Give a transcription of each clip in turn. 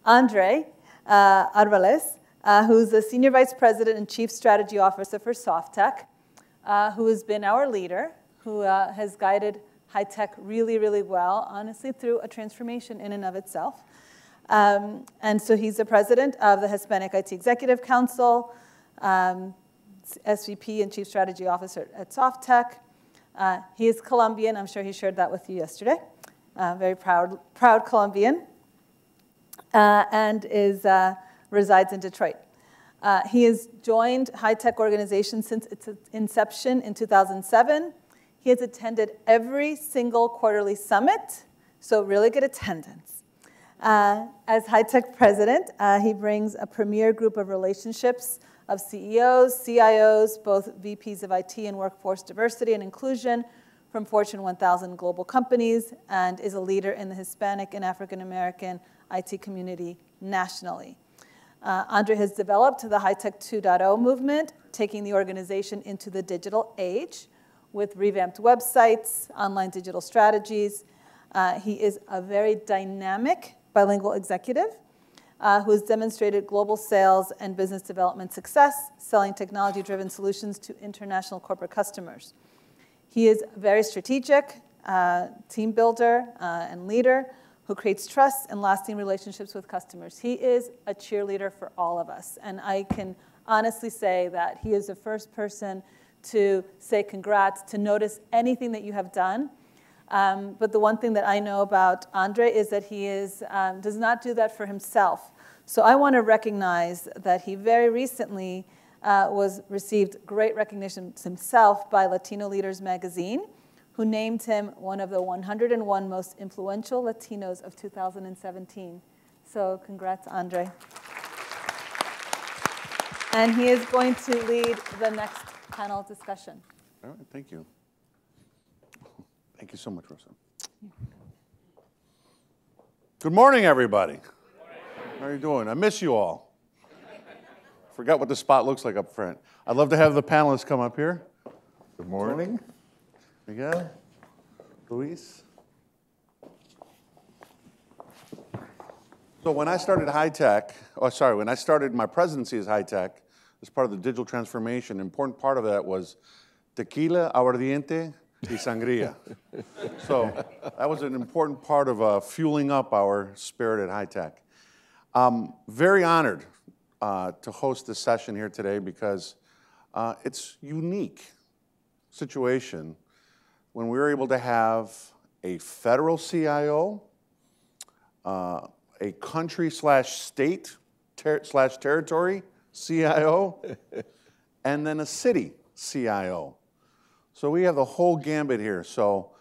Andre Arvales, who's the Senior Vice President and Chief Strategy Officer for SoftTech, who has been our leader, who has guided HITEC really, really well, honestly, through a transformation in and of itself. And so he's the president of the Hispanic IT Executive Council, SVP and Chief Strategy Officer at SoftTech. He is Colombian. I'm sure he shared that with you yesterday. Very proud Colombian, and resides in Detroit. He has joined HITEC organization since its inception in 2007. He has attended every single quarterly summit, so really good attendance. As HITEC president, he brings a premier group of relationships of CEOs, CIOs, both VPs of IT and workforce diversity and inclusion from Fortune 1000 global companies, and is a leader in the Hispanic and African American IT community nationally. Andre has developed the HITEC 2.0 movement, taking the organization into the digital age with revamped websites, online digital strategies. He is a very dynamic bilingual executive who has demonstrated global sales and business development success, selling technology-driven solutions to international corporate customers. He is very strategic, team builder, and leader who creates trust and lasting relationships with customers. He is a cheerleader for all of us, and I can honestly say that he is the first person to say congrats, to notice anything that you have done. But the one thing that I know about Andre is that he does not do that for himself. So I want to recognize that he very recently received great recognition himself by Latino Leaders magazine, who named him one of the 101 most influential Latinos of 2017. So congrats, Andre. And he is going to lead the next panel discussion. All right, thank you. Thank you so much, Rosa. Good morning, everybody. How are you doing? I miss you all. Forgot what the spot looks like up front. I'd love to have the panelists come up here. Good morning. Miguel, Luis. So when I started when I started my presidency as HITEC, as part of the digital transformation, an important part of that was tequila, aguardiente, y sangria. So that was an important part of fueling up our spirit at HITEC. Very honored to host this session here today because it's a unique situation when we were able to have a federal CIO, a country/state / territory CIO, and then a city CIO. So we have the whole gambit here. So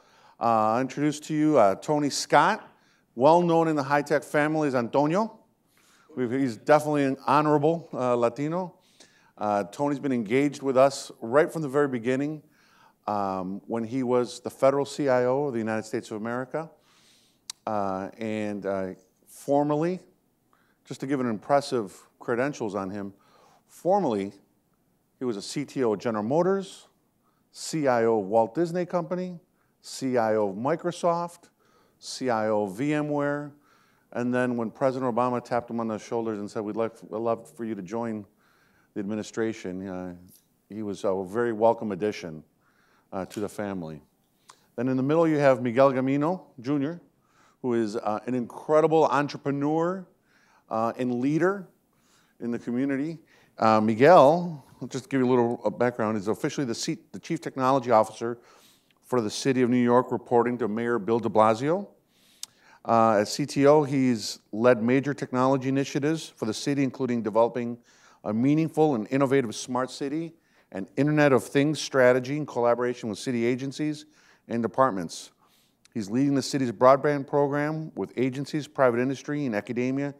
I'll introduce to you Tony Scott, well known in the HITEC family as Antonio. He's definitely an honorable Latino. Tony's been engaged with us right from the very beginning when he was the federal CIO of the United States of America. And formerly, just to give an impressive credentials on him, formerly he was a CTO of General Motors, CIO of Walt Disney Company, CIO of Microsoft, CIO of VMware, and then when President Obama tapped him on the shoulders and said, we'd love for you to join the administration, he was a very welcome addition to the family. Then in the middle you have Miguel Gamino, Jr., who is an incredible entrepreneur and leader in the community. Miguel, just to give you a little background, is officially the Chief Technology Officer for the City of New York, reporting to Mayor Bill de Blasio. As CTO, he's led major technology initiatives for the city, including developing a meaningful and innovative smart city and Internet of Things strategy in collaboration with city agencies and departments. He's leading the city's broadband program with agencies, private industry, and academia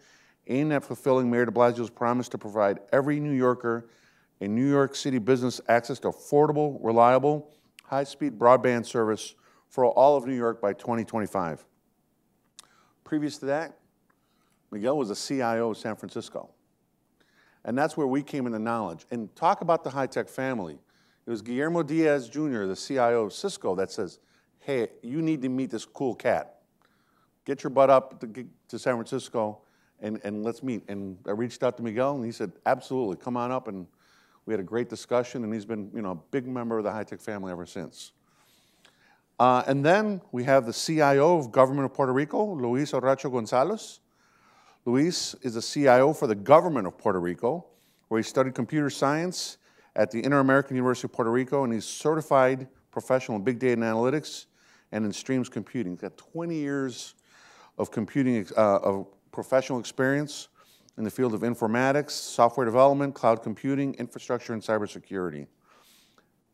aimed at fulfilling Mayor de Blasio's promise to provide every New Yorker and New York City business access to affordable, reliable, high-speed broadband service for all of New York by 2025. Previous to that, Miguel was a CIO of San Francisco. And that's where we came into knowledge. And talk about the HITEC family. It was Guillermo Diaz Jr., the CIO of Cisco, that says, hey, you need to meet this cool cat. Get your butt up to San Francisco and let's meet. And I reached out to Miguel, and he said, absolutely, come on up. And we had a great discussion, and he's been, a big member of the HITEC family ever since. And then we have the CIO of Government of Puerto Rico, Luis Arracho Gonzalez. Luis is a CIO for the Government of Puerto Rico, where he studied computer science at the Inter-American University of Puerto Rico, and he's certified professional in big data and analytics and in streams computing. He's got 20 years of computing, of professional experience in the field of informatics, software development, cloud computing, infrastructure, and cybersecurity.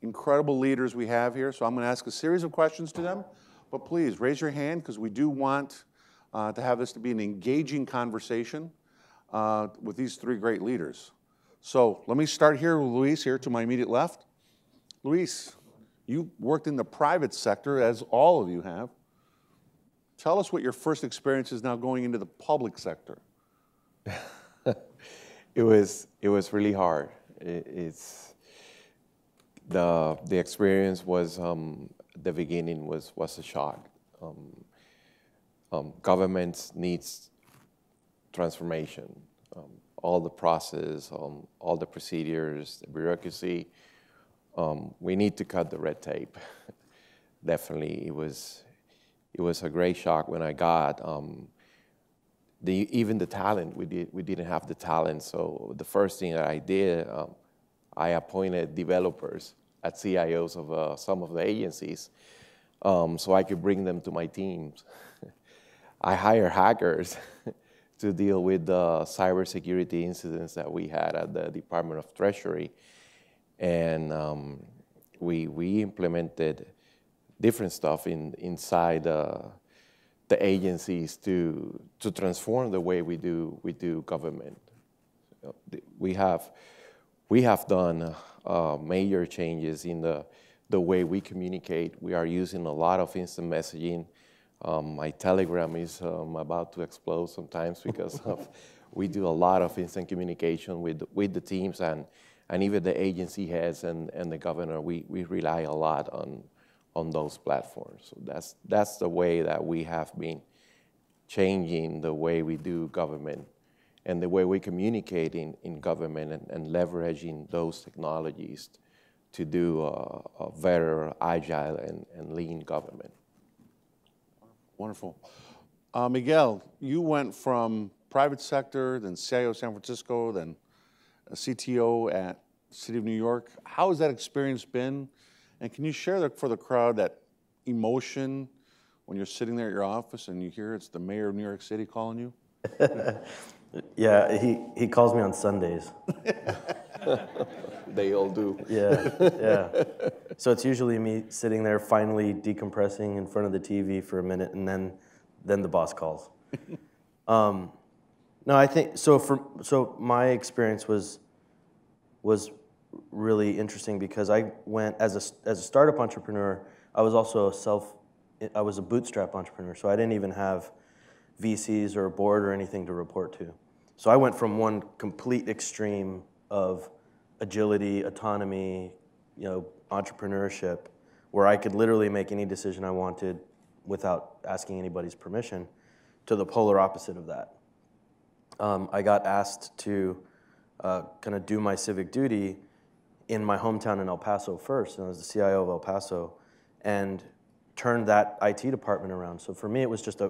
Incredible leaders we have here, so I'm going to ask a series of questions to them, but please raise your hand because we do want to have this to be an engaging conversation with these three great leaders. So let me start here with Luis here to my immediate left. Luis, you worked in the private sector, as all of you have. Tell us what your first experience is now going into the public sector. It was really hard. The experience was the beginning was a shock. Government needs transformation. All the process, all the procedures, the bureaucracy. We need to cut the red tape. Definitely, it was a great shock when I got even the talent. We didn't have the talent. So the first thing that I did, I appointed developers at CIOs of some of the agencies, so I could bring them to my teams. I hired hackers to deal with the cybersecurity incidents that we had at the Department of Treasury. And we implemented different stuff inside the agencies to transform the way we do government. We have done major changes in the way we communicate. We are using a lot of instant messaging. My Telegram is about to explode sometimes because we do a lot of instant communication with the teams and even the agency heads and the governor. We rely a lot on those platforms. So that's the way that we have been changing the way we do government and the way we communicate in government and leveraging those technologies to do a better, agile, and lean government. Wonderful. Miguel, you went from private sector, then CIO San Francisco, then a CTO at City of New York. How has that experience been? And can you share for the crowd that emotion when you're sitting there at your office and you hear it's the mayor of New York City calling you? Yeah, he calls me on Sundays. They all do. Yeah. So it's usually me sitting there finally decompressing in front of the TV for a minute, and then the boss calls. No, I think so. So my experience was really interesting because I went as a startup entrepreneur. I was also I was a bootstrap entrepreneur, so I didn't even have VCs or a board or anything to report to. So I went from one complete extreme of agility, autonomy, entrepreneurship, where I could literally make any decision I wanted without asking anybody's permission, to the polar opposite of that. I got asked to kind of do my civic duty in my hometown in El Paso first, and I was the CIO of El Paso, and turned that IT department around. So for me, it was just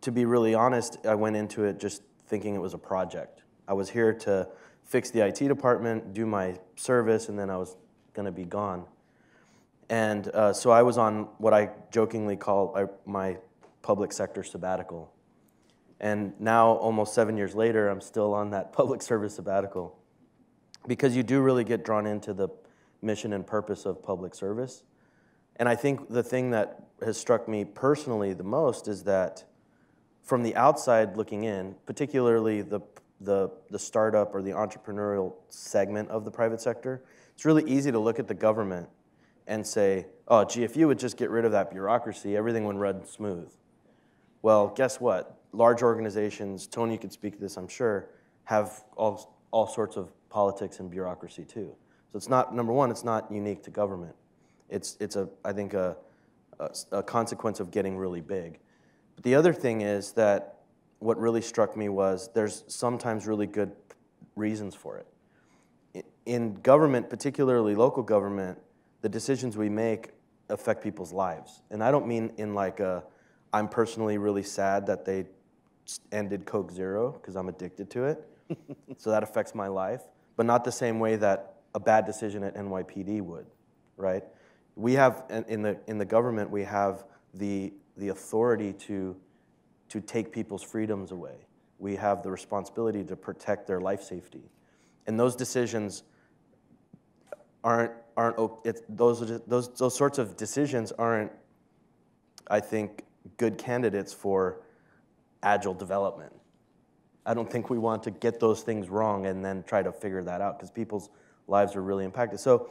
to be really honest, I went into it just thinking it was a project. I was here to fix the IT department, do my service, and then I was going to be gone. And so I was on what I jokingly call my public sector sabbatical. And now, almost 7 years later, I'm still on that public service sabbatical, because you do really get drawn into the mission and purpose of public service. And I think the thing that has struck me personally the most is that from the outside looking in, particularly the startup or the entrepreneurial segment of the private sector, it's really easy to look at the government and say, oh, gee, if you would just get rid of that bureaucracy, everything would run smooth. Well, guess what? Large organizations, Tony could speak to this, I'm sure, have all sorts of politics and bureaucracy too. So it's not, number one, it's not unique to government. It's I think a consequence of getting really big. But the other thing is that what really struck me was there's sometimes really good reasons for it. In government, particularly local government, the decisions we make affect people's lives. And I don't mean in like I'm personally really sad that they ended Coke Zero because I'm addicted to it. So that affects my life, but not the same way that a bad decision at NYPD would, right? We have, in the government, we have the authority to take people's freedoms away. We have the responsibility to protect their life safety. And those decisions those sorts of decisions aren't, I think, good candidates for agile development. I don't think we want to get those things wrong and then try to figure that out because people's lives are really impacted. So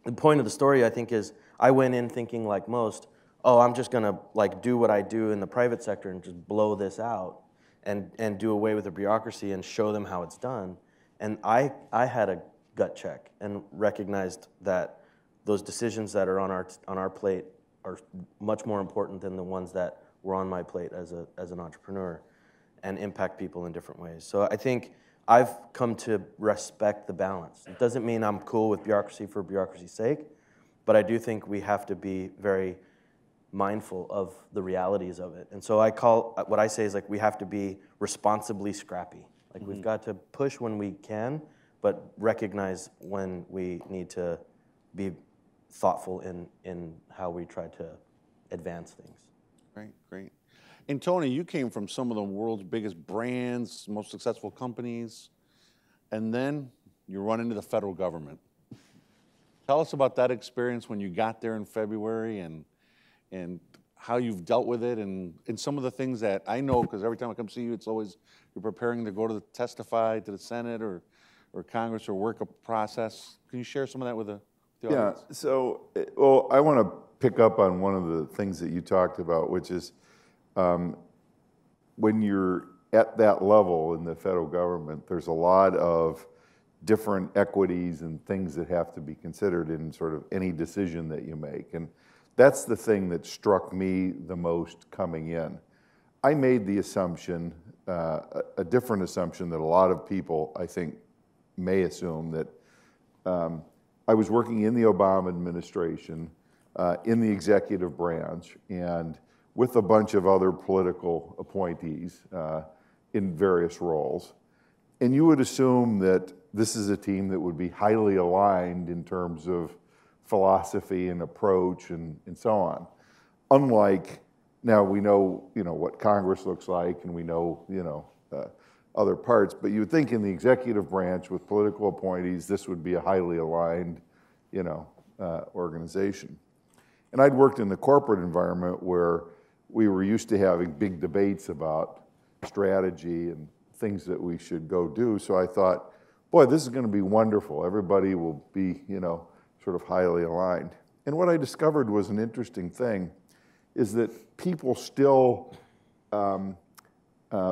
the point of the story, I think, is I went in thinking like most, oh, I'm just gonna like do what I do in the private sector and just blow this out and do away with the bureaucracy and show them how it's done. And I had a gut check and recognized that those decisions that are on our plate are much more important than the ones that were on my plate as an entrepreneur and impact people in different ways. So I think I've come to respect the balance. It doesn't mean I'm cool with bureaucracy for bureaucracy's sake, but I do think we have to be very mindful of the realities of it. And so what I say is like we have to be responsibly scrappy. Like we've got to push when we can, but recognize when we need to be thoughtful in how we try to advance things. Great, great. And Tony, you came from some of the world's biggest brands, most successful companies, and then you run into the federal government. Tell us about that experience when you got there in February and how you've dealt with it and some of the things that I know, because every time I come see you, it's always you're preparing to go to testify to the Senate or Congress or work a process. Can you share some of that with the audience? Yeah, so, well, I want to pick up on one of the things that you talked about, which is when you're at that level in the federal government, there's a lot of different equities and things that have to be considered in sort of any decision that you make. And that's the thing that struck me the most coming in. I made the assumption, a different assumption that a lot of people, I think, may assume that I was working in the Obama administration, in the executive branch, and with a bunch of other political appointees in various roles. And you would assume that this is a team that would be highly aligned in terms of philosophy and approach and so on. Unlike, now we know, what Congress looks like and we know, other parts, but you would think in the executive branch with political appointees, this would be a highly aligned, organization. And I'd worked in the corporate environment where we were used to having big debates about strategy and things that we should go do. So I thought, boy, this is going to be wonderful. Everybody will be, sort of highly aligned. And what I discovered was an interesting thing, is that people still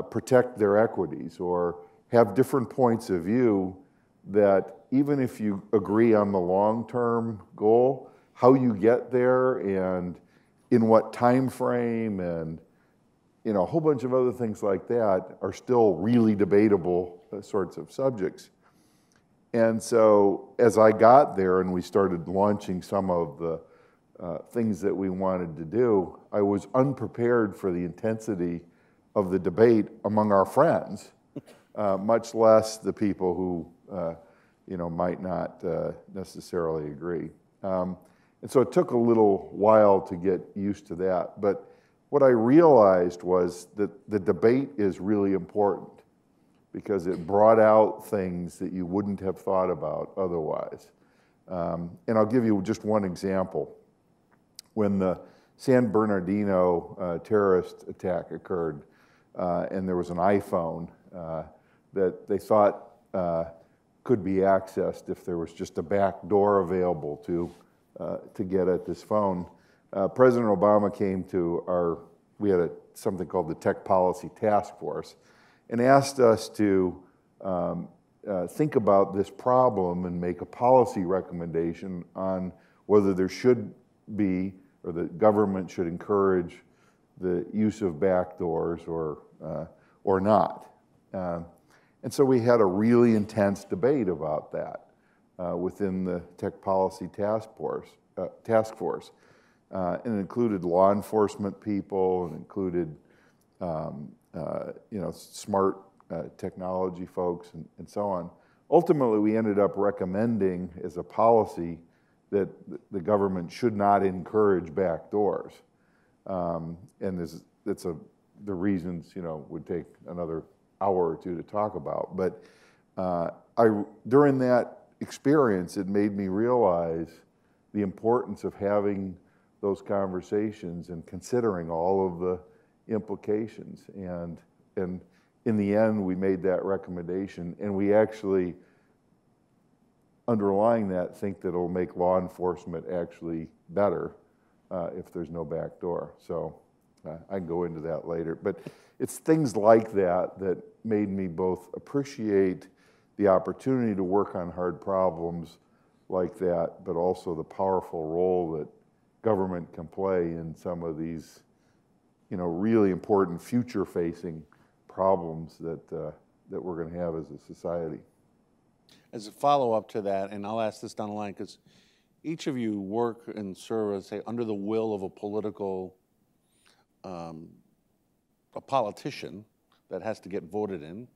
protect their equities or have different points of view that even if you agree on the long-term goal, how you get there and in what time frame and a whole bunch of other things like that are still really debatable sorts of subjects. And so as I got there and we started launching some of the things that we wanted to do, I was unprepared for the intensity of the debate among our friends, much less the people who might not necessarily agree. And so it took a little while to get used to that. But what I realized was that the debate is really important because it brought out things that you wouldn't have thought about otherwise. And I'll give you just one example. When the San Bernardino terrorist attack occurred, and there was an iPhone that they thought could be accessed if there was just a back door available to get at this phone. President Obama came to we had something called the Tech Policy Task Force, and asked us to think about this problem and make a policy recommendation on whether there should be, or the government should encourage the use of backdoors or or not? And so we had a really intense debate about that within the Tech Policy Task Force. And it included law enforcement people, and included smart technology folks, and so on. Ultimately, we ended up recommending as a policy that the government should not encourage backdoors. And the reasons, would take another hour or two to talk about. But during that experience, it made me realize the importance of having those conversations and considering all of the implications. And in the end, we made that recommendation, and we actually, underlying that, think that it'll make law enforcement actually better if there's no back door. So I can go into that later. But it's things like that that made me both appreciate the opportunity to work on hard problems like that, but also the powerful role that government can play in some of these, really important future-facing problems that we're going to have as a society. As a follow-up to that, and I'll ask this down the line, because each of you work and serve, say, under the will of a political, a politician that has to get voted in.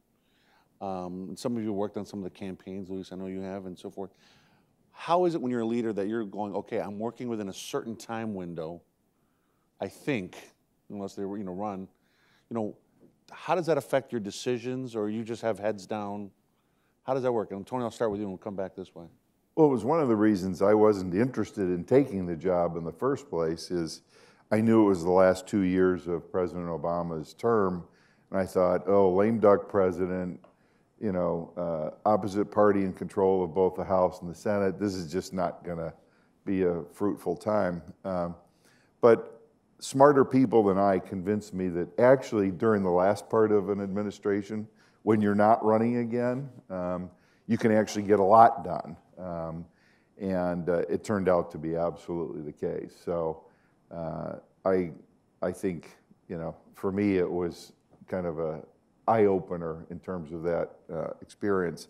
And some of you worked on some of the campaigns, Luis, I know you have, and so forth. How is it when you're a leader that you're going, okay, I'm working within a certain time window, I think, unless they run, how does that affect your decisions, or you just have heads down? How does that work? And Tony, I'll start with you and we'll come back this way. Well, it was one of the reasons I wasn't interested in taking the job in the first place is I knew it was the last 2 years of President Obama's term, and I thought, oh, lame duck president, opposite party in control of both the House and the Senate. This is just not going to be a fruitful time. But smarter people than I convinced me that actually during the last part of an administration, when you're not running again, you can actually get a lot done. And it turned out to be absolutely the case. So I think, for me, it was kind of a eye-opener in terms of that experience.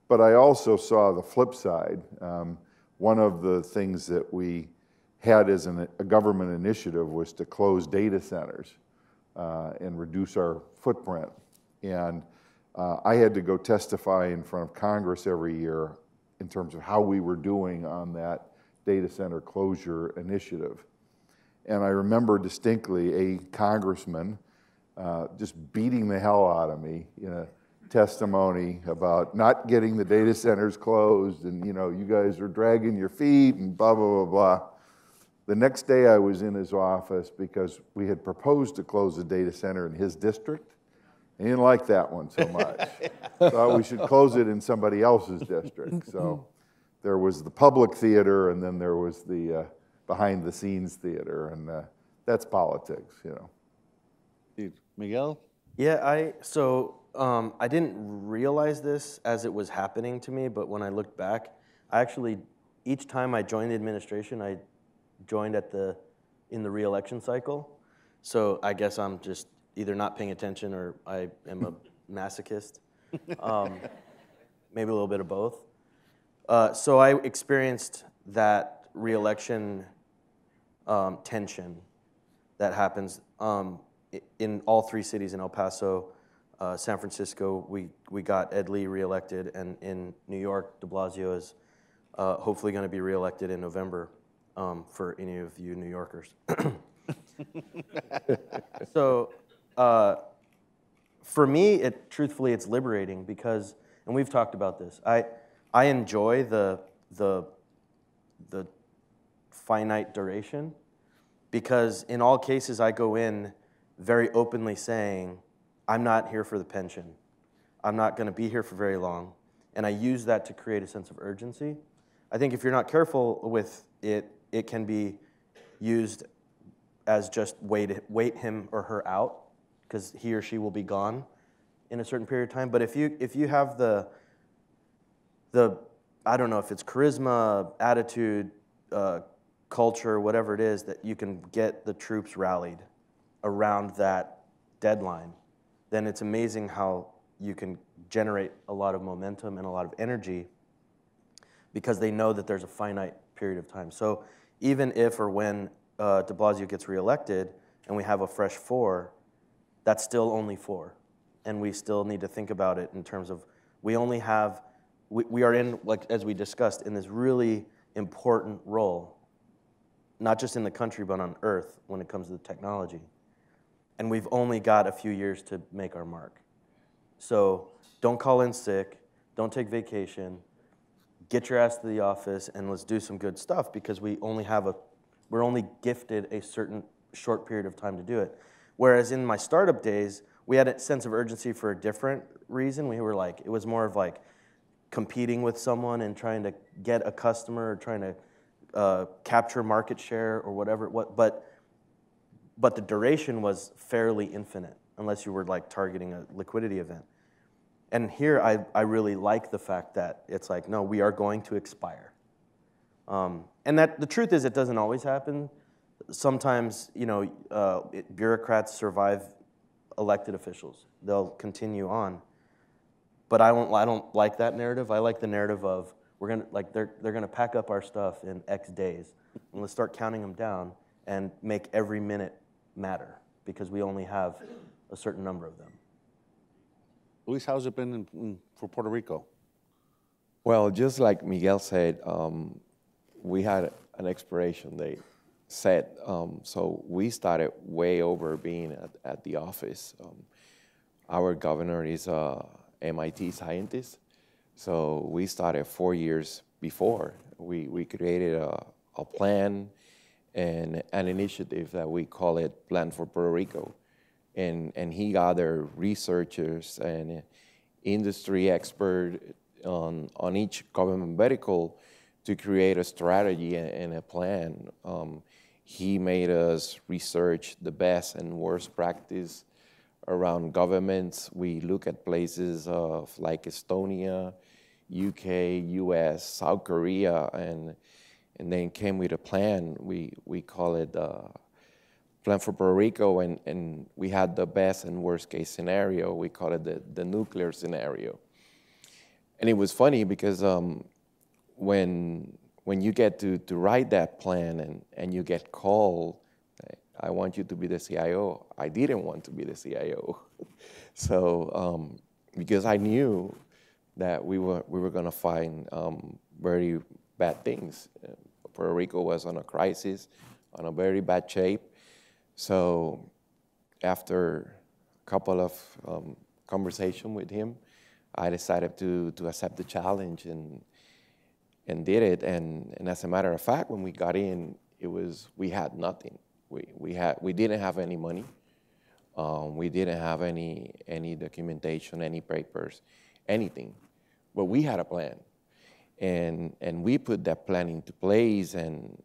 But I also saw the flip side. One of the things that we had as a government initiative was to close data centers and reduce our footprint. And I had to go testify in front of Congress every year in terms of how we were doing on that data center closure initiative. And I remember distinctly a congressman just beating the hell out of me in a testimony about not getting the data centers closed, and you guys are dragging your feet and blah, blah, blah, blah. The next day I was in his office because we had proposed to close the data center in his district. He didn't like that one so much. Thought we should close it in somebody else's district. So there was the public theater, and then there was the behind the scenes theater, and that's politics, Miguel? Yeah, I didn't realize this as it was happening to me, but when I looked back, each time I joined the administration, I joined in the re-election cycle. So I guess I'm just either not paying attention or I am a masochist. Maybe a little bit of both. So I experienced that re-election tension that happens in all three cities, in El Paso, San Francisco. We got Ed Lee reelected, and in New York, de Blasio is hopefully going to be reelected in November for any of you New Yorkers. So for me, truthfully, it's liberating because, and we've talked about this, I enjoy the finite duration because in all cases I go in very openly saying, I'm not here for the pension. I'm not going to be here for very long. And I use that to create a sense of urgency. I think if you're not careful with it, it can be used as just wait him or her out because he or she will be gone in a certain period of time. But if you have the I don't know if it's charisma, attitude, culture, whatever it is, that you can get the troops rallied around that deadline, then it's amazing how you can generate a lot of momentum and a lot of energy because they know that there's a finite period of time. So even if or when de Blasio gets reelected and we have a fresh 4, that's still only 4. And we still need to think about it in terms of we only have, we are in, like as we discussed, in this really important role, not just in the country, but on earth when it comes to the technology. And we've only got a few years to make our mark. So don't call in sick, don't take vacation, get your ass to the office and let's do some good stuff because we're only gifted a certain short period of time to do it. Whereas in my startup days, we had a sense of urgency for a different reason. We were like, it was more of like competing with someone and trying to get a customer or trying to capture market share or whatever. But the duration was fairly infinite unless you were like targeting a liquidity event. And here I really like the fact that it's like, no, we are going to expire. And that the truth is it doesn't always happen. Sometimes, bureaucrats survive elected officials. They'll continue on. But I don't like that narrative. I like the narrative of they're gonna pack up our stuff in X days, and let's start counting them down and make every minute matter because we only have a certain number of them. Luis, how's it been for Puerto Rico? Well, just like Miguel said, we had an expiration date set, so we started way over being at the office. Our governor is a MIT scientist, so we started 4 years before. We created a plan and an initiative that we call it Plan for Puerto Rico. And he gathered researchers and industry experts on each government vertical to create a strategy and a plan. He made us research the best and worst practice around governments. We look at places of like Estonia, UK, US, South Korea, and then came with a plan. We call it Plan for Puerto Rico, and we had the best and worst case scenario. We call it the nuclear scenario. And it was funny because when you get to write that plan and you get called, I want you to be the CIO. I didn't want to be the CIO. So because I knew that we were going to find very bad things. Puerto Rico was on a crisis, on a very bad shape. So after a couple of conversation with him, I decided to accept the challenge and did it. And as a matter of fact, when we got in, we had nothing. We didn't have any money. We didn't have any documentation, any papers, anything. But we had a plan, and we put that plan into place, and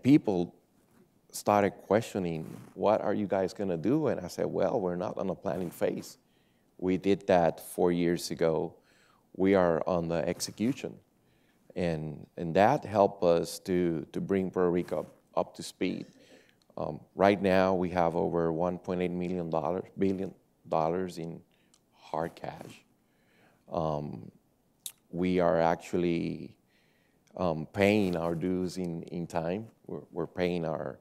people started questioning, what are you guys going to do? And I said, well, we're not on the planning phase. We did that 4 years ago. We are on the execution. And that helped us to bring Puerto Rico up to speed. Right now, we have over $1.8 billion in hard cash. We are actually paying our dues in time. We're paying our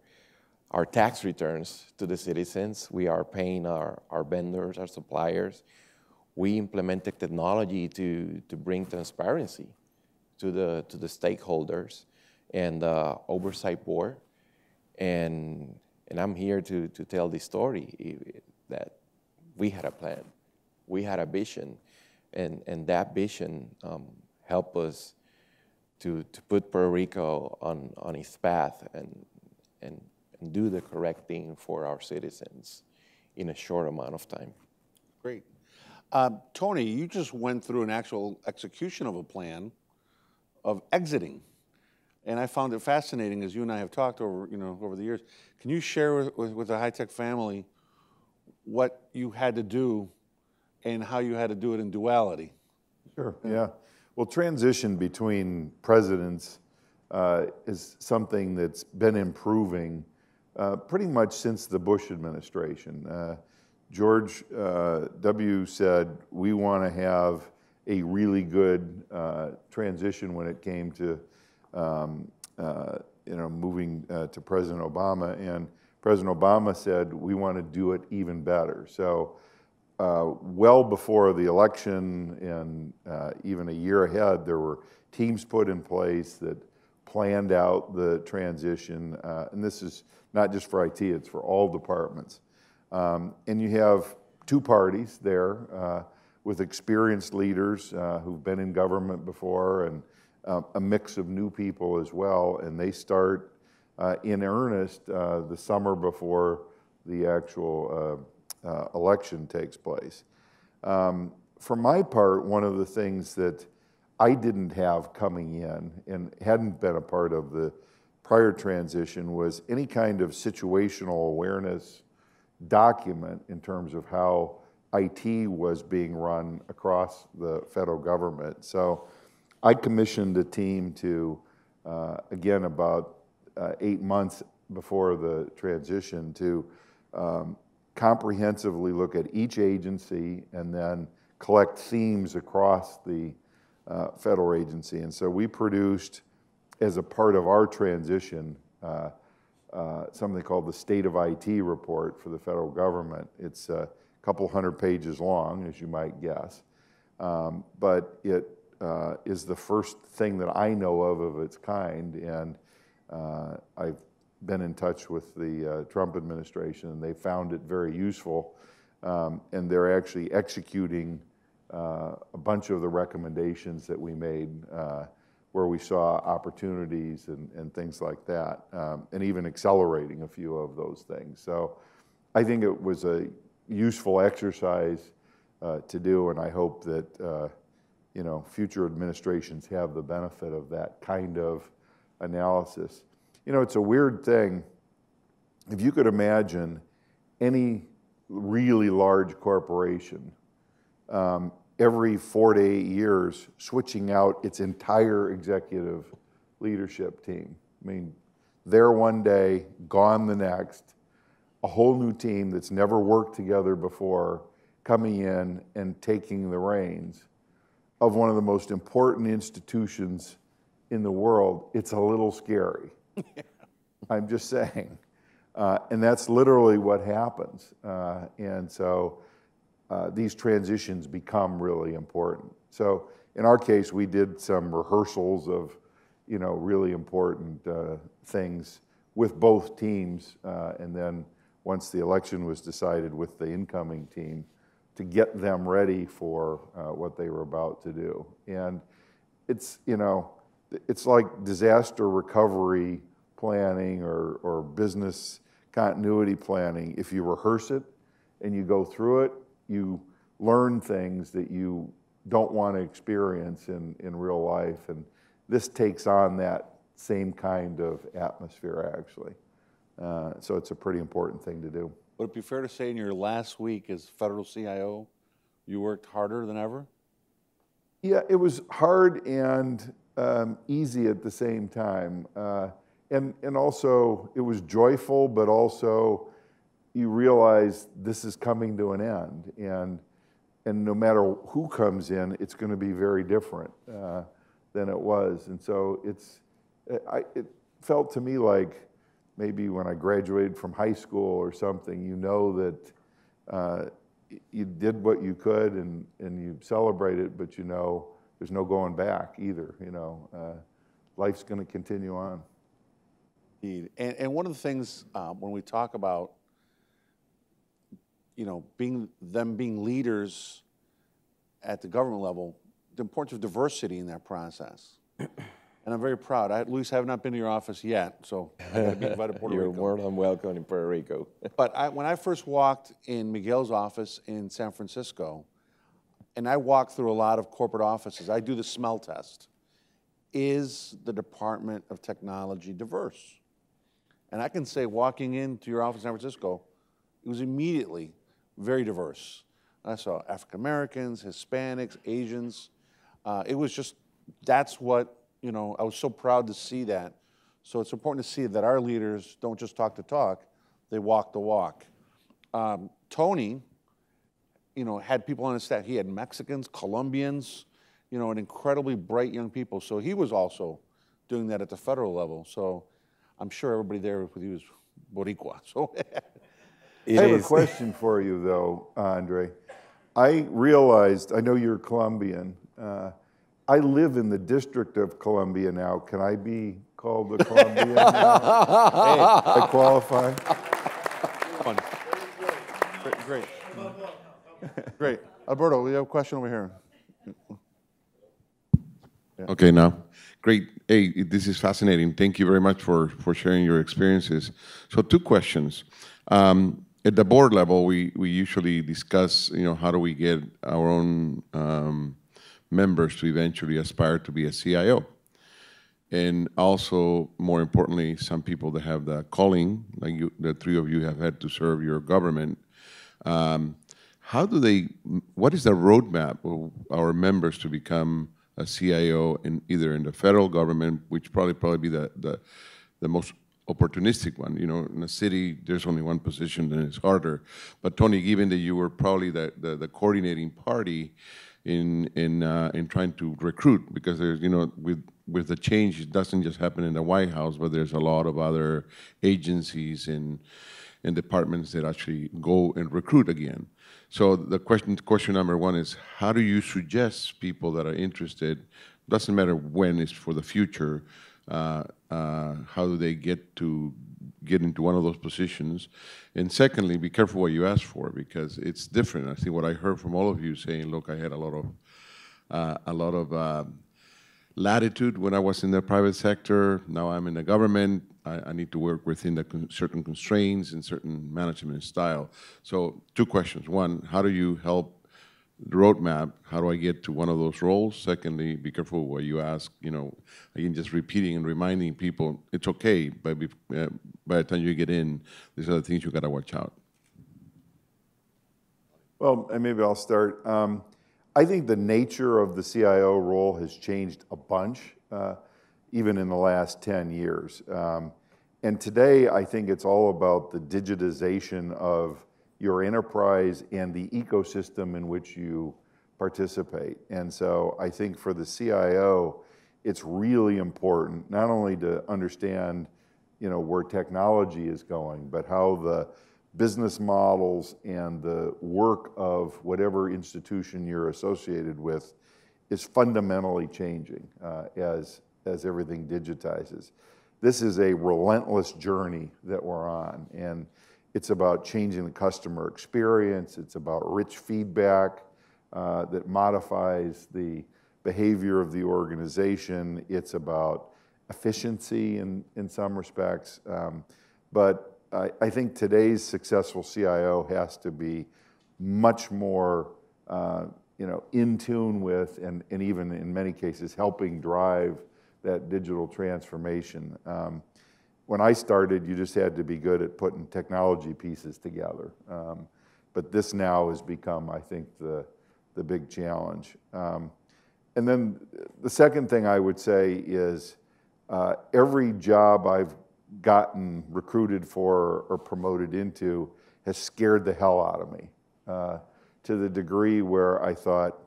tax returns to the citizens. We are paying our vendors, our suppliers. We implemented technology to bring transparency to the stakeholders and the oversight board. And I'm here to tell the story that we had a plan, we had a vision, and that vision helped us to put Puerto Rico on its path and do the correct thing for our citizens in a short amount of time. Great. Tony, you just went through an actual execution of a plan of exiting. And I found it fascinating, as you and I have talked over the years. Can you share with the HITEC family what you had to do and how you had to do it in duality? Sure, yeah. Well, transition between presidents is something that's been improving pretty much since the Bush administration. George W. said, we want to have a really good transition when it came to moving to President Obama. And President Obama said, we want to do it even better. So well before the election and even a year ahead, there were teams put in place that planned out the transition. And this is not just for IT, it's for all departments. And you have two parties there with experienced leaders who've been in government before, and a mix of new people as well. And they start in earnest the summer before the actual election takes place. For my part, one of the things that I didn't have coming in and hadn't been a part of the prior transition was any kind of situational awareness document in terms of how IT was being run across the federal government. So I commissioned a team to, again, about 8 months before the transition, to comprehensively look at each agency and then collect themes across the federal agency. And so we produced, as a part of our transition, something called the State of IT report for the federal government. It's a couple hundred pages long, as you might guess, but it is the first thing that I know of its kind, and I've been in touch with the Trump administration, and they found it very useful, and they're actually executing a bunch of the recommendations that we made where we saw opportunities and things like that, and even accelerating a few of those things. So I think it was a useful exercise to do, and I hope that future administrations have the benefit of that kind of analysis. It's a weird thing. If you could imagine any really large corporation every 4 to 8 years switching out its entire executive leadership team. I mean, there one day, gone the next, a whole new team that's never worked together before coming in and taking the reins of one of the most important institutions in the world. It's a little scary. I'm just saying. And that's literally what happens. And so these transitions become really important. So in our case, we did some rehearsals of, really important things with both teams. And then once the election was decided, with the incoming team, to get them ready for what they were about to do. And it's like disaster recovery planning or business continuity planning. If you rehearse it and you go through it, you learn things that you don't want to experience in real life. And this takes on that same kind of atmosphere, actually. So it's a pretty important thing to do. Would it be fair to say in your last week as federal CIO, you worked harder than ever? Yeah, it was hard and easy at the same time. And also, it was joyful, but also you realize this is coming to an end. And no matter who comes in, it's going to be very different than it was. And so it felt to me like maybe when I graduated from high school or something, that you did what you could and you celebrate it, but there's no going back either. Life's going to continue on. Indeed. And one of the things when we talk about being leaders at the government level, the importance of diversity in that process. And I'm very proud. I at least have not been to your office yet, so I got to be invited to Puerto Rico. You're more than welcome in Puerto Rico. But when I first walked in Miguel's office in San Francisco, and I walk through a lot of corporate offices, I do the smell test. Is the Department of Technology diverse? And I can say, walking into your office in San Francisco, it was immediately very diverse. I saw African Americans, Hispanics, Asians. It was just, that's what, I was so proud to see that. So it's important to see that our leaders don't just talk the talk, they walk the walk. Tony, had people on his staff. He had Mexicans, Colombians, and incredibly bright young people. So he was also doing that at the federal level. So I'm sure everybody there with you is Boricua. So I have a question for you, though, Andre. I realized, I know you're Colombian. I live in the District of Columbia now. Can I be called a Colombian now? I qualify? Fun. Great. Great. Alberto, we have a question over here. Yeah. Okay, now. Great. Hey, this is fascinating. Thank you very much for sharing your experiences. So 2 questions. At the board level, we usually discuss, how do we get our own members to eventually aspire to be a CIO. And also, more importantly, some people that have the calling, like the 3 of you have had to serve your government. What is the roadmap of our members to become a CIO either in the federal government, which probably be the most opportunistic one. In a city, there's only one position and it's harder. But Tony, given that you were probably the coordinating party in trying to recruit, because there's, with the change, it doesn't just happen in the White House, but there's a lot of other agencies and departments that actually go and recruit again. So the question number 1 is, how do you suggest people that are interested, doesn't matter when, it's for the future, how do they get into one of those positions? And secondly, be careful what you ask for, because it's different. I think what I heard from all of you saying, look, I had a lot of latitude when I was in the private sector. Now I'm in the government. I need to work within the certain constraints and certain management style. So 2 questions. 1, how do you help the roadmap? How do I get to one of those roles? Secondly, be careful what you ask. Again, just repeating and reminding people, it's okay, but by the time you get in, these are the things you got to watch out. Well, and maybe I'll start. I think the nature of the CIO role has changed a bunch, even in the last 10 years. And today, I think it's all about the digitization of your enterprise and the ecosystem in which you participate. And so I think for the CIO, it's really important not only to understand, where technology is going, but how the business models and the work of whatever institution you're associated with is fundamentally changing as everything digitizes. This is a relentless journey that we're on, and it's about changing the customer experience. It's about rich feedback that modifies the behavior of the organization. It's about efficiency in some respects. But I think today's successful CIO has to be much more in tune with and even in many cases helping drive that digital transformation. When I started, you just had to be good at putting technology pieces together. But this now has become, I think, the big challenge. And then the second thing I would say is every job I've gotten recruited for or promoted into has scared the hell out of me to the degree where I thought,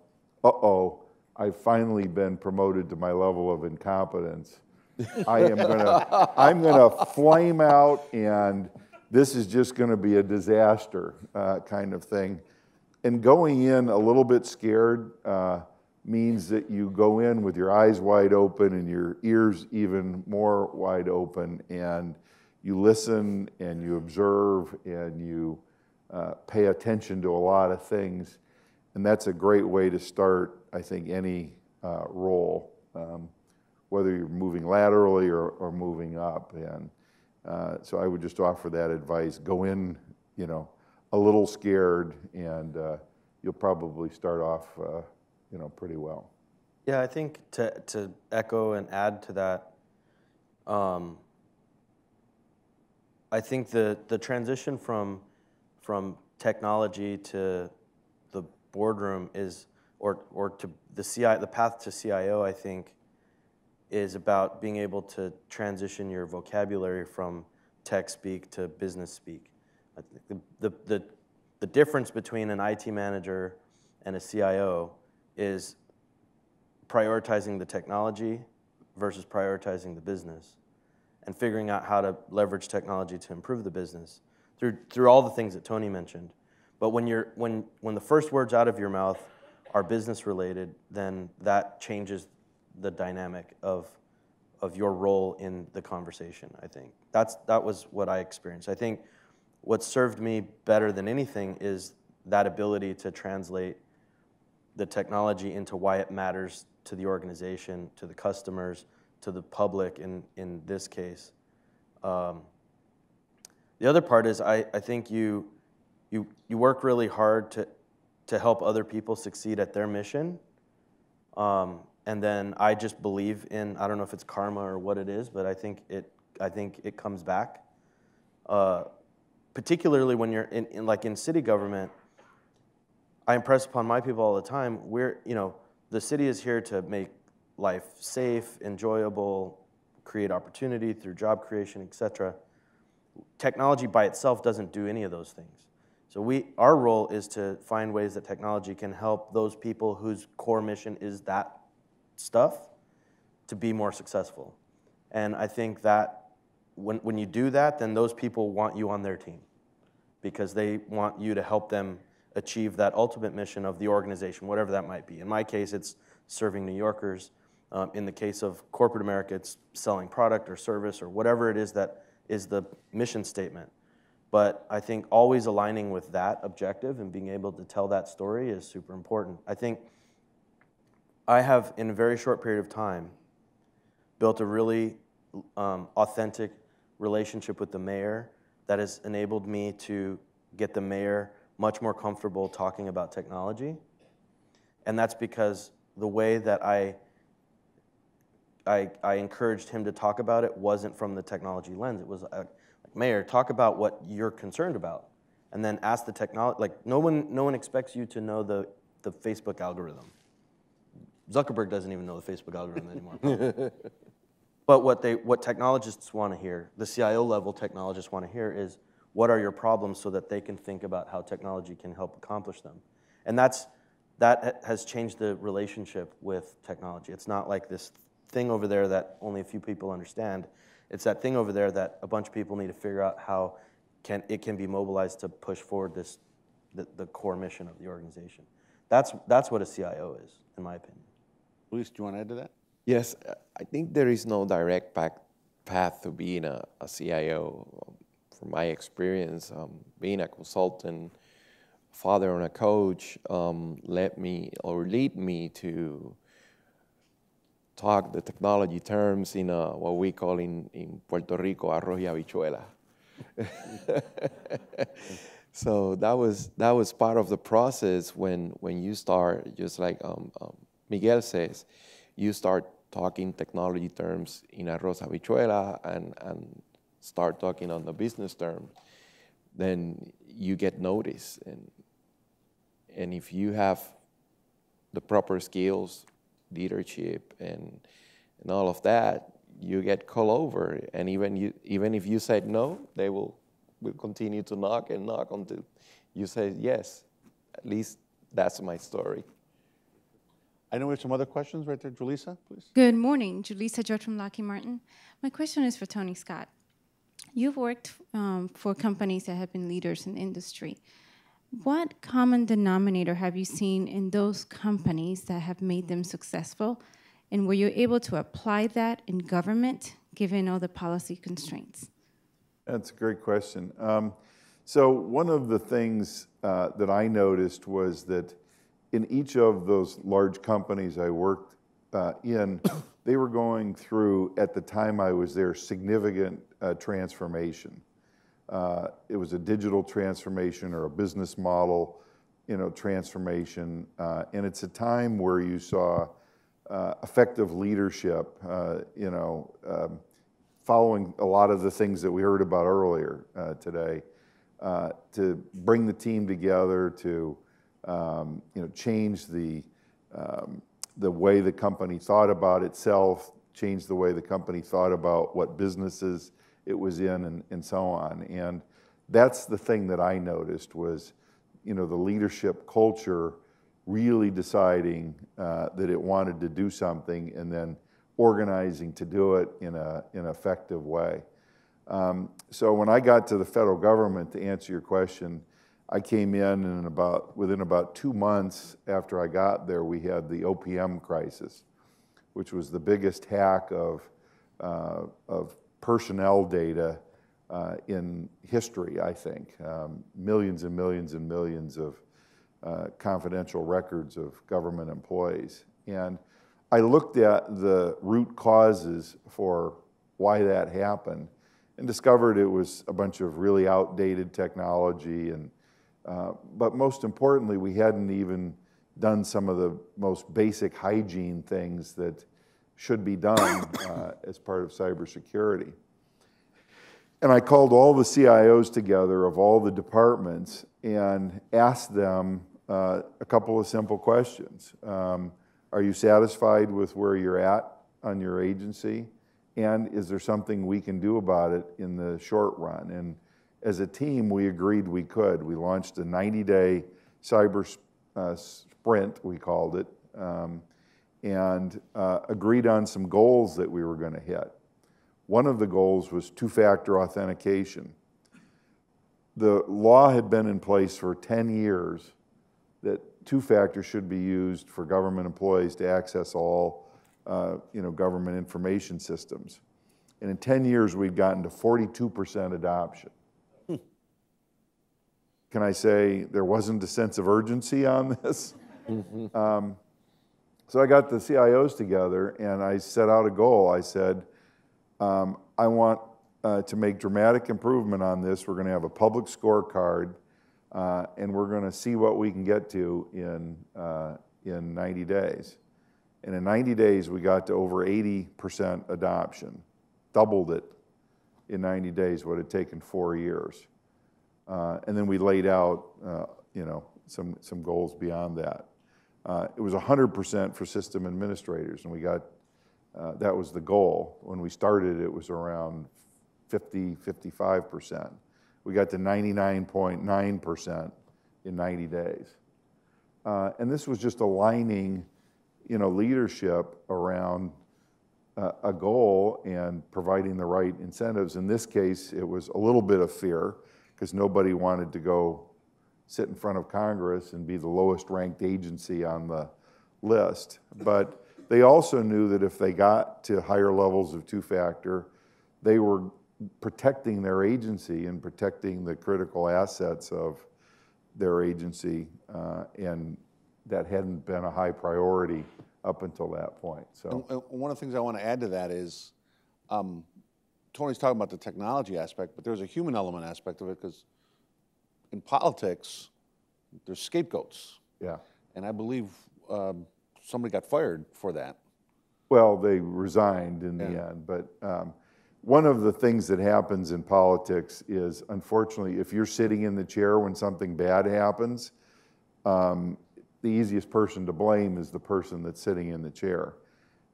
I've finally been promoted to my level of incompetence. I'm gonna flame out, and this is just gonna be a disaster kind of thing. And going in a little bit scared means that you go in with your eyes wide open and your ears even more wide open, and you listen and you observe and you pay attention to a lot of things. And that's a great way to start, I think, any role, whether you're moving laterally or moving up. And so I would just offer that advice. Go in, a little scared, and you'll probably start off, pretty well. Yeah, I think to echo and add to that, I think the transition from technology to the boardroom is, or to the path to CIO, I think, is about being able to transition your vocabulary from tech speak to business speak. I think the the difference between an IT manager and a CIO is prioritizing the technology versus prioritizing the business, and figuring out how to leverage technology to improve the business through all the things that Tony mentioned. But when the first words out of your mouth are business related, then that changes the dynamic of your role in the conversation, I think. That was what I experienced. I think what served me better than anything is that ability to translate the technology into why it matters to the organization, to the customers, to the public in this case. The other part is I think you work really hard to help other people succeed at their mission. And then I just believe in, I don't know if it's karma or what it is, but I think it comes back. Particularly when you're in city government, I impress upon my people all the time, the city is here to make life safe, enjoyable, create opportunity through job creation, etc. Technology by itself doesn't do any of those things. So our role is to find ways that technology can help those people whose core mission is that stuff to be more successful. And I think that when you do that, then those people want you on their team because they want you to help them achieve that ultimate mission of the organization, whatever that might be. In my case, it's serving New Yorkers. In the case of corporate America, it's selling product or service or whatever it is that is the mission statement. But I think always aligning with that objective and being able to tell that story is super important. I think I have, in a very short period of time, built a really authentic relationship with the mayor that has enabled me to get the mayor much more comfortable talking about technology. And that's because the way that I encouraged him to talk about it wasn't from the technology lens. It was like, Mayor, talk about what you're concerned about, and then ask the technology. Like no one expects you to know the Facebook algorithm. Zuckerberg doesn't even know the Facebook algorithm anymore. But what technologists want to hear, the CIO level technologists want to hear, is what are your problems so that they can think about how technology can help accomplish them. And that has changed the relationship with technology. It's not like this thing over there that only a few people understand. It's that thing over there that a bunch of people need to figure out how it can be mobilized to push forward the core mission of the organization. That's what a CIO is, in my opinion. Luis, do you want to add to that? Yes, I think there is no direct path to being a CIO. From my experience, being a consultant, father and a coach, lead me to talk the technology terms in what we call in Puerto Rico, arroz y habichuela. So that was part of the process when you start, just like Miguel says, you start talking technology terms in arroz habichuela and start talking on the business term, then you get noticed. And if you have the proper skills, leadership, and all of that, you get called over. And even if you said no, they will continue to knock and knock until you say yes. At least that's my story. I know we have some other questions right there. Julissa, please. Good morning. Julissa George from Lockheed Martin. My question is for Tony Scott. You've worked for companies that have been leaders in industry. What common denominator have you seen in those companies that have made them successful? And were you able to apply that in government, given all the policy constraints? That's a great question. So one of the things that I noticed was that in each of those large companies I worked in, they were going through, at the time I was there, significant transformation. It was a digital transformation or a business model, transformation, and it's a time where you saw effective leadership, following a lot of the things that we heard about earlier today, to bring the team together, to change the way the company thought about itself, change the way the company thought about what businesses it was in, and so on. And that's the thing that I noticed was the leadership culture really deciding that it wanted to do something and then organizing to do it in an effective way. So when I got to the federal government, to answer your question, I came in and within about 2 months after I got there, we had the OPM crisis, which was the biggest hack of personnel data in history, I think. Millions and millions and millions of confidential records of government employees. And I looked at the root causes for why that happened and discovered it was a bunch of really outdated technology. But most importantly, we hadn't even done some of the most basic hygiene things that should be done as part of cybersecurity. And I called all the CIOs together of all the departments and asked them a couple of simple questions. Are you satisfied with where you're at on your agency? And is there something we can do about it in the short run? And as a team, we agreed we could. We launched a 90-day cyber sprint, we called it, and agreed on some goals that we were going to hit. One of the goals was two-factor authentication. The law had been in place for 10 years that two-factor should be used for government employees to access all government information systems. And in 10 years, we'd gotten to 42% adoption. Can I say there wasn't a sense of urgency on this? So I got the CIOs together and I set out a goal. I said, I want to make dramatic improvement on this. We're going to have a public scorecard and we're going to see what we can get to in 90 days. And in 90 days, we got to over 80% adoption, doubled it in 90 days, what had taken 4 years. And then we laid out, some goals beyond that. It was 100% for system administrators, and we got, that was the goal. When we started, it was around 55%. We got to 99.9% in 90 days. And this was just aligning, leadership around a goal and providing the right incentives. In this case, it was a little bit of fear because nobody wanted to go sit in front of Congress and be the lowest ranked agency on the list. But they also knew that if they got to higher levels of two-factor, they were protecting their agency and protecting the critical assets of their agency, and that hadn't been a high priority up until that point. So, and one of the things I want to add to that is, Tony's talking about the technology aspect, but there's a human element aspect of it because in politics, there's scapegoats. yeah. And I believe somebody got fired for that. Well, they resigned in the end, but one of the things that happens in politics is, unfortunately, if you're sitting in the chair when something bad happens, the easiest person to blame is the person that's sitting in the chair.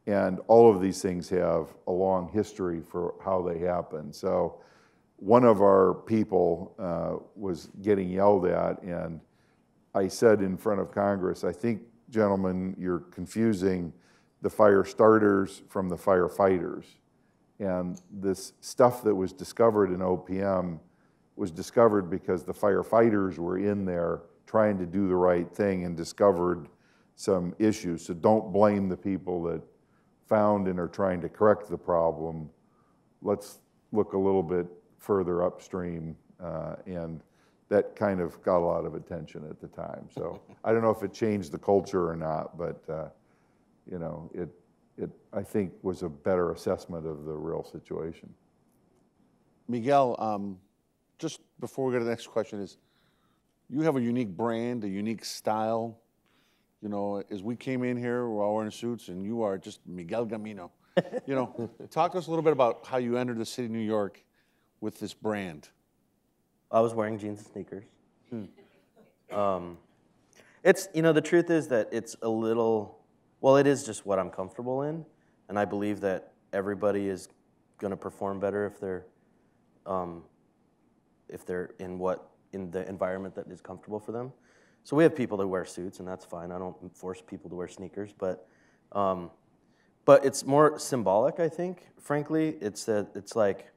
And all of these things have a long history for how they happen. So one of our people was getting yelled at, and I said in front of Congress, I think, gentlemen, you're confusing the fire starters from the firefighters. And this stuff that was discovered in OPM was discovered because the firefighters were in there trying to do the right thing and discovered some issues. So don't blame the people that found and are trying to correct the problem. Let's look a little bit further upstream, and that kind of got a lot of attention at the time. So I don't know if it changed the culture or not, but it I think was a better assessment of the real situation. Miguel, just before we go to the next question is, you have a unique brand, a unique style. As we came in here, we're all wearing suits, and you are just Miguel Gamino. Talk to us a little bit about how you entered the city of New York with this brand. I was wearing jeans and sneakers. It's, the truth is that it's a little, well, it is just what I'm comfortable in, and I believe that everybody is going to perform better if they're in what in the environment that is comfortable for them. So we have people that wear suits, and that's fine. I don't force people to wear sneakers, but it's more symbolic, I think. Frankly, it's like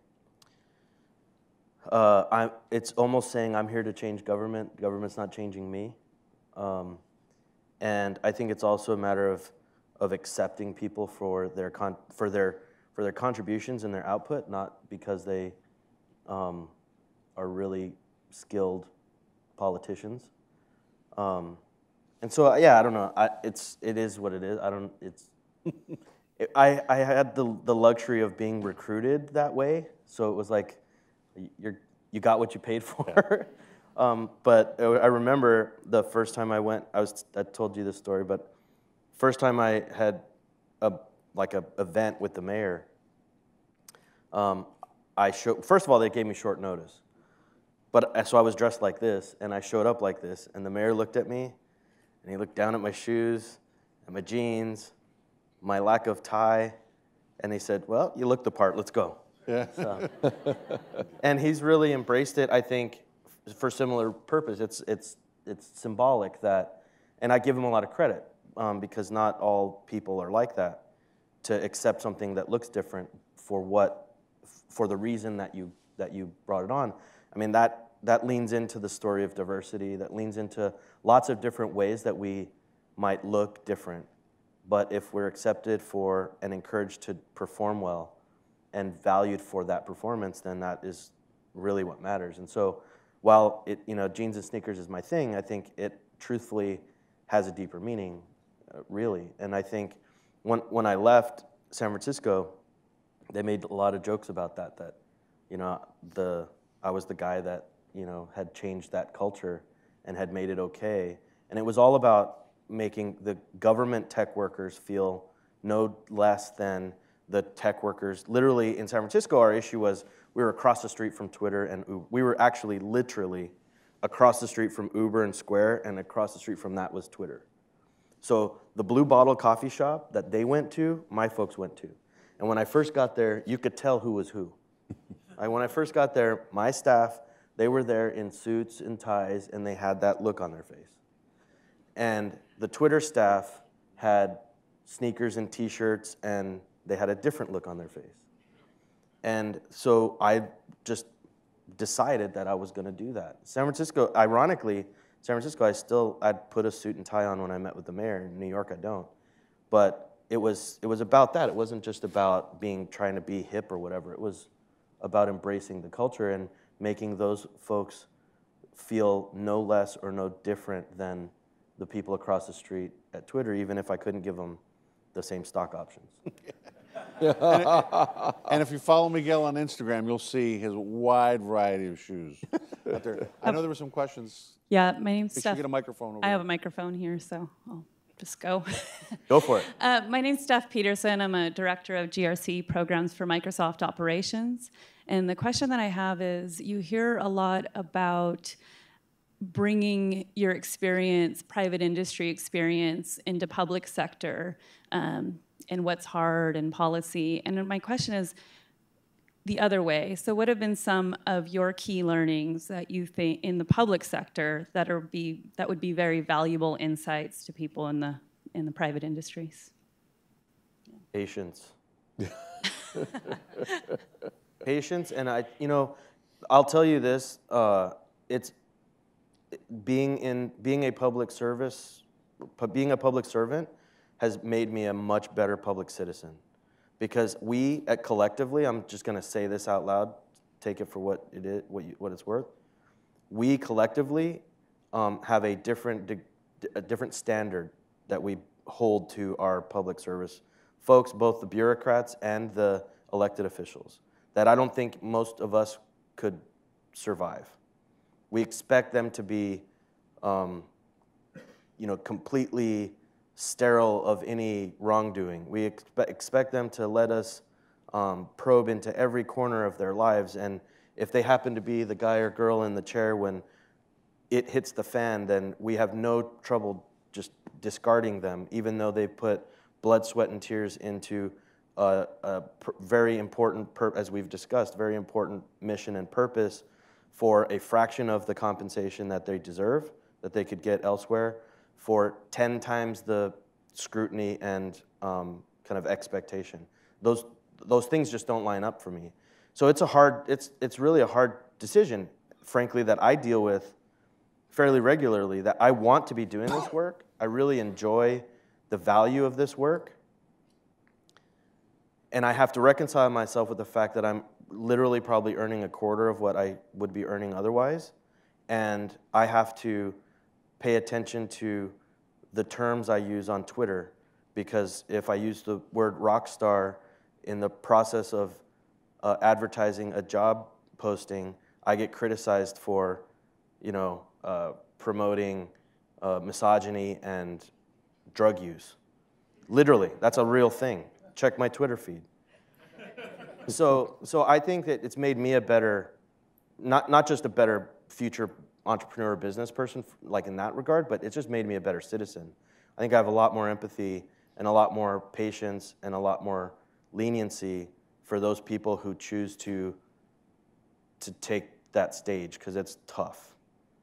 it's almost saying I'm here to change government. Government's not changing me, and I think it's also a matter of accepting people for their contributions and their output, not because they are really skilled politicians. And so, yeah, I don't know. It is what it is. I had the luxury of being recruited that way, so it was like you got what you paid for. Yeah. But I remember the first time I went. I told you this story, but first time I had a event with the mayor. First of all, they gave me short notice. But so I was dressed like this, and I showed up like this, and the mayor looked at me, and he looked down at my shoes, and my jeans, my lack of tie, and he said, "Well, you look the part. Let's go." Yeah. So, and he's really embraced it, I think, for similar purpose. It's symbolic that, and I give him a lot of credit because not all people are like that, to accept something that looks different for the reason that you brought it on. I mean, that leans into the story of diversity, that leans into lots of different ways that we might look different. But if we're accepted for and encouraged to perform well and valued for that performance, then that is really what matters. And so while jeans and sneakers is my thing, I think it truthfully has a deeper meaning, really. And I think when I left San Francisco, they made a lot of jokes about that I was the guy that, had changed that culture and had made it okay. And it was all about making the government tech workers feel no less than the tech workers. Literally, in San Francisco, our issue was we were across the street from Twitter and Uber. We were actually literally across the street from Uber and Square, and across the street from that was Twitter. So the Blue Bottle coffee shop that they went to, my folks went to. And when I first got there, you could tell who was who. When I first got there, my staff, they were there in suits and ties, and they had that look on their face. And the Twitter staff had sneakers and T-shirts, and they had a different look on their face. And so I just decided that I was going to do that. San Francisco, ironically, I'd put a suit and tie on when I met with the mayor. In New York, I don't. But it was about that. It wasn't just about trying to be hip or whatever. It was about embracing the culture and making those folks feel no less or no different than the people across the street at Twitter, even if I couldn't give them the same stock options. And if you follow Miguel on Instagram, you'll see his wide variety of shoes out there. I know there were some questions. Yeah, my name's Make sure Steph. you get a microphone over I have there. a microphone here, so I'll just go. Go for it. My name's Steph Peterson. I'm a director of GRC programs for Microsoft Operations. And the question that I have is, you hear a lot about bringing your experience, private industry experience, into public sector and what's hard and policy. And my question is the other way. So what have been some of your key learnings that you think in the public sector that would be very valuable insights to people in the private industries? Patience. Patience, and I'll tell you this: it's being a public servant has made me a much better public citizen, because we collectively, I'm just going to say this out loud, take it for what it is, what it's worth. We collectively have a different standard that we hold to our public service folks, both the bureaucrats and the elected officials, that I don't think most of us could survive. We expect them to be, completely sterile of any wrongdoing. We expect them to let us probe into every corner of their lives, and if they happen to be the guy or girl in the chair when it hits the fan, then we have no trouble just discarding them, even though they put blood, sweat, and tears into a very important, as we've discussed, very important mission and purpose for a fraction of the compensation that they deserve, that they could get elsewhere, for 10 times the scrutiny and kind of expectation. Those things just don't line up for me. So it's really a hard decision, frankly, that I deal with fairly regularly, that I want to be doing this work. I really enjoy the value of this work. And I have to reconcile myself with the fact that I'm literally probably earning a quarter of what I would be earning otherwise. And I have to pay attention to the terms I use on Twitter, because if I use the word rock star in the process of advertising a job posting, I get criticized for, promoting misogyny and drug use. Literally, that's a real thing. Check my Twitter feed. So I think that it's made me a better, not just a better future entrepreneur or business person, like in that regard, but it's just made me a better citizen. I think I have a lot more empathy and a lot more patience and a lot more leniency for those people who choose to take that stage, because it's tough.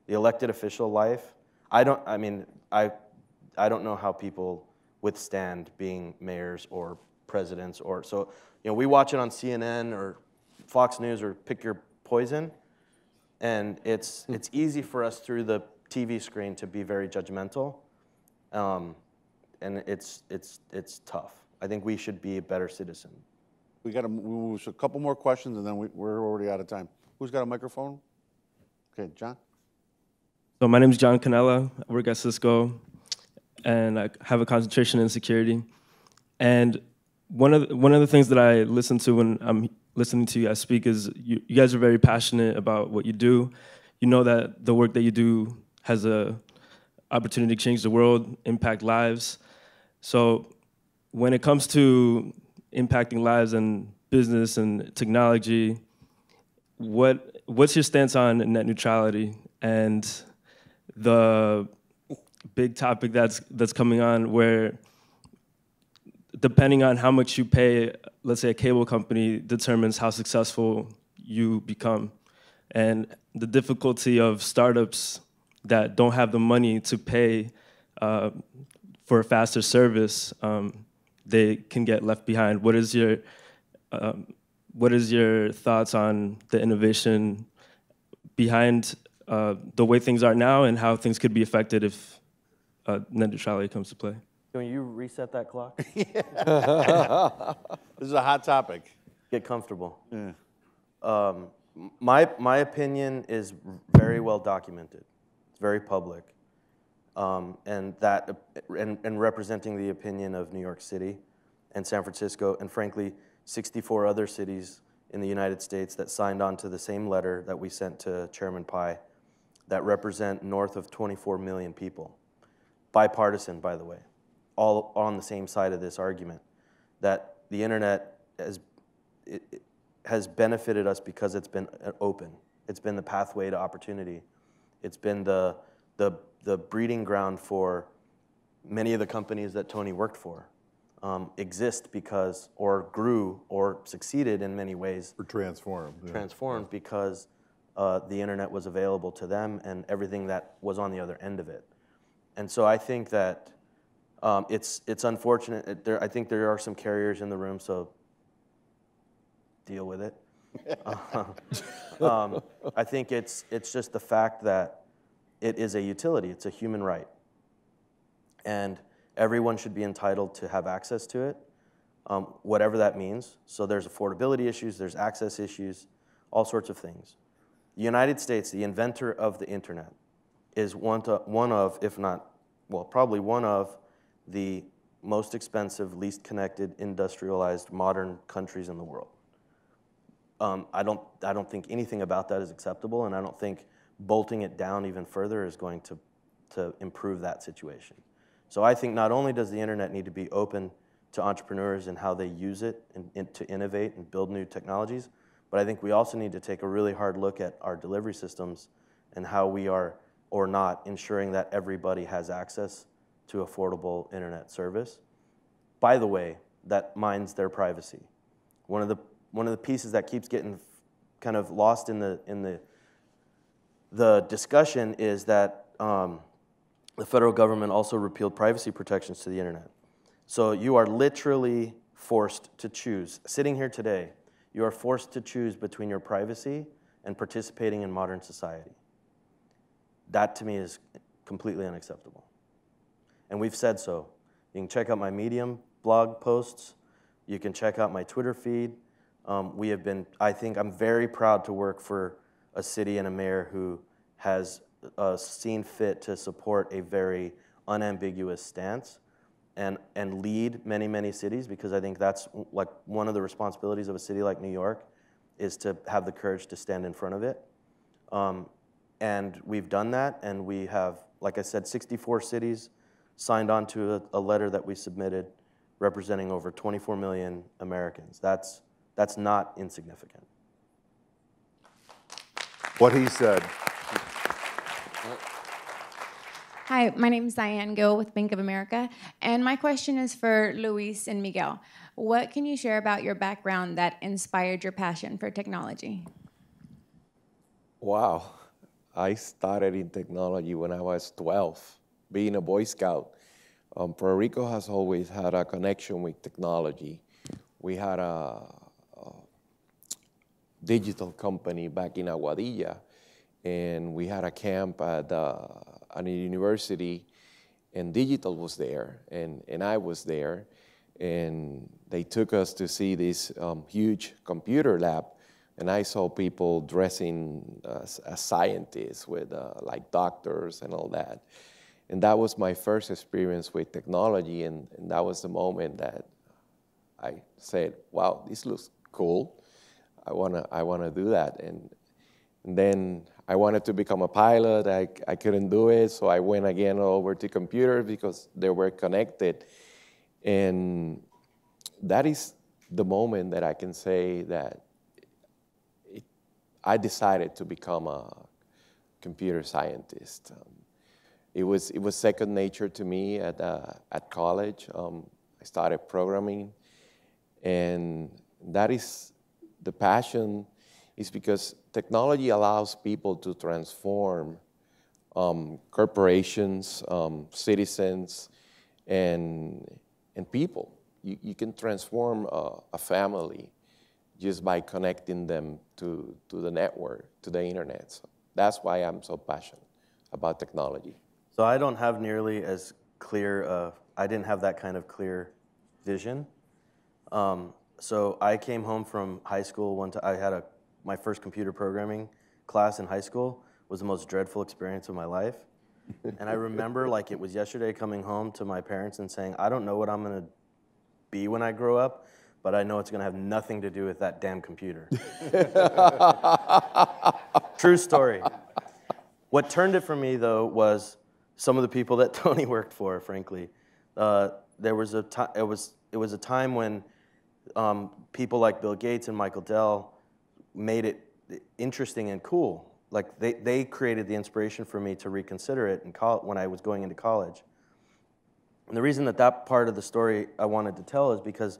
The elected official life, I don't know how people withstand being mayors or presidents, or so. We watch it on CNN or Fox News or pick your poison, and it's easy for us through the TV screen to be very judgmental, and it's tough. I think we should be a better citizen. We got to move a couple more questions, and then we're already out of time. Who's got a microphone? Okay, John. So my name is John Canella. I work at Cisco, and I have a concentration in security. And one of the things that I listen to when I'm listening to you guys speak is you guys are very passionate about what you do. You know that the work that you do has a opportunity to change the world, impact lives. So when it comes to impacting lives and business and technology, what's your stance on net neutrality and the big topic that's coming on, where depending on how much you pay, let's say a cable company determines how successful you become, and the difficulty of startups that don't have the money to pay for a faster service, they can get left behind. What is your thoughts on the innovation behind the way things are now and how things could be affected if net neutrality comes to play? Can you reset that clock? This is a hot topic. Get comfortable. Yeah. My opinion is very well documented. It's very public, and representing the opinion of New York City and San Francisco, and frankly, 64 other cities in the United States that signed on to the same letter that we sent to Chairman Pai, that represent north of 24 million people. Bipartisan, by the way, all on the same side of this argument, that the internet has benefited us because it's been open. It's been the pathway to opportunity. It's been the breeding ground for many of the companies that Tony worked for. Exist because, or grew, or succeeded in many ways. Or transformed. Yeah. Transformed because the internet was available to them and everything that was on the other end of it. And so I think that it's unfortunate. I think there are some carriers in the room, so deal with it. I think it's just the fact that it is a utility. It's a human right. And everyone should be entitled to have access to it, whatever that means. So there's affordability issues, there's access issues, all sorts of things. The United States, the inventor of the internet, is one of, if not, well, probably one of the most expensive, least connected, industrialized, modern countries in the world. I don't think anything about that is acceptable, and I don't think bolting it down even further is going to improve that situation. So I think not only does the internet need to be open to entrepreneurs and how they use it and to innovate and build new technologies, but I think we also need to take a really hard look at our delivery systems and how we are, or not, ensuring that everybody has access to affordable internet service. By the way, that minds their privacy. One of the pieces that keeps getting kind of lost in the The discussion is that the federal government also repealed privacy protections to the internet. So you are literally forced to choose. Sitting here today, you are forced to choose between your privacy and participating in modern society. That to me is completely unacceptable. And we've said so. You can check out my Medium blog posts. You can check out my Twitter feed. We have been, I think I'm very proud to work for a city and a mayor who has seen fit to support a very unambiguous stance and lead many, many cities, because I think that's like one of the responsibilities of a city like New York is to have the courage to stand in front of it. And we've done that, and we have, like I said, 64 cities signed on to a letter that we submitted representing over 24 million Americans. That's not insignificant. What he said. Hi, my name is Diane Gill with Bank of America, and my question is for Luis and Miguel. What can you share about your background that inspired your passion for technology? Wow. I started in technology when I was 12, being a Boy Scout. Puerto Rico has always had a connection with technology. We had a digital company back in Aguadilla, and we had a camp at a university, and digital was there, and I was there, and they took us to see this huge computer lab, and I saw people dressing as scientists with like doctors and all that. And that was my first experience with technology, and that was the moment that I said, wow, this looks cool. I wanna do that. And then I wanted to become a pilot. I couldn't do it, so I went again over to computers because they were connected. And that is the moment that I can say that I decided to become a computer scientist. It was second nature to me at college. I started programming, and that is the passion, is because technology allows people to transform corporations, citizens, and people. You can transform a family just by connecting them to the network, to the internet. So that's why I'm so passionate about technology. So I don't have nearly as clear, I didn't have that kind of clear vision. So I came home from high school one time. I had my first computer programming class in high school. Was the most dreadful experience of my life. And I remember like it was yesterday coming home to my parents and saying, I don't know what I'm gonna be when I grow up, but I know it's gonna have nothing to do with that damn computer. True story. What turned it for me though was some of the people that Tony worked for, frankly. There was it was a time when people like Bill Gates and Michael Dell made it interesting and cool. Like they created the inspiration for me to reconsider it when I was going into college. And the reason that part of the story I wanted to tell is because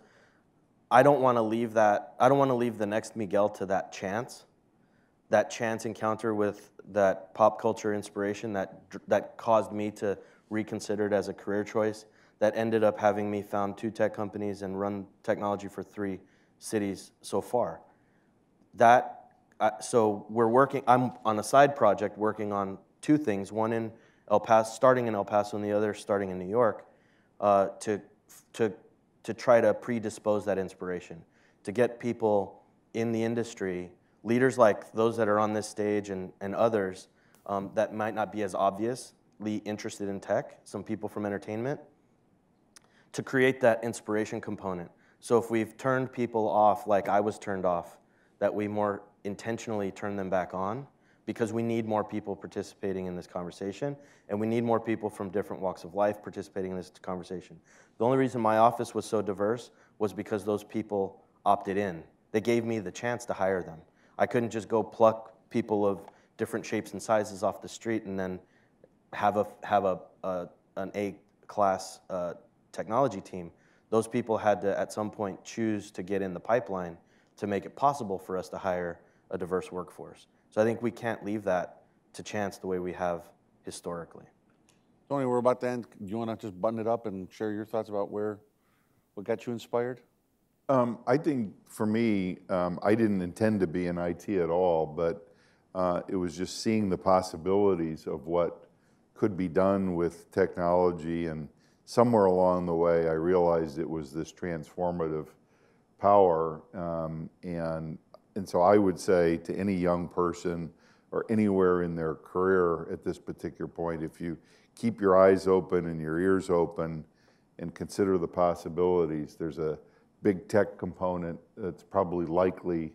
I don't want to leave the next Miguel to that chance encounter with that pop culture inspiration that caused me to reconsider it as a career choice, that ended up having me found 2 tech companies and run technology for 3 cities so far. So I'm on a side project working on 2 things, one in El Paso, starting in El Paso, and the other starting in New York, to try to predispose that inspiration, to get people in the industry, leaders like those that are on this stage and others that might not be as obviously interested in tech, some people from entertainment, to create that inspiration component. So if we've turned people off like I was turned off, that we more intentionally turn them back on, because we need more people participating in this conversation, and we need more people from different walks of life participating in this conversation. The only reason my office was so diverse was because those people opted in. They gave me the chance to hire them. I couldn't just go pluck people of different shapes and sizes off the street and then have an A-class technology team. Those people had to, at some point, choose to get in the pipeline to make it possible for us to hire a diverse workforce. So I think we can't leave that to chance the way we have historically. Tony, we're about to end. Do you want to just button it up and share your thoughts about what got you inspired? I think for me, I didn't intend to be in IT at all, but it was just seeing the possibilities of what could be done with technology, and somewhere along the way I realized it was this transformative power, and so I would say to any young person or anywhere in their career at this particular point, if you keep your eyes open and your ears open and consider the possibilities, there's a big tech component that's probably likely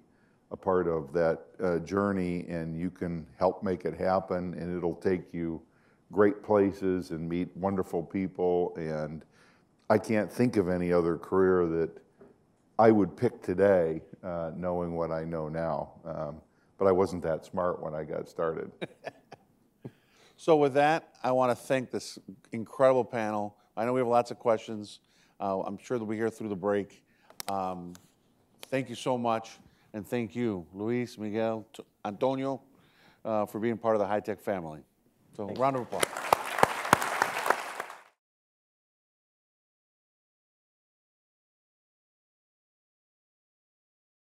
a part of that journey, and you can help make it happen, and it'll take you great places and meet wonderful people. And I can't think of any other career that I would pick today, knowing what I know now. But I wasn't that smart when I got started. So with that, I want to thank this incredible panel. I know we have lots of questions. I'm sure they'll be here through the break. Thank you so much, and thank you, Luis, Miguel, Antonio, for being part of the HITEC family. So round of applause.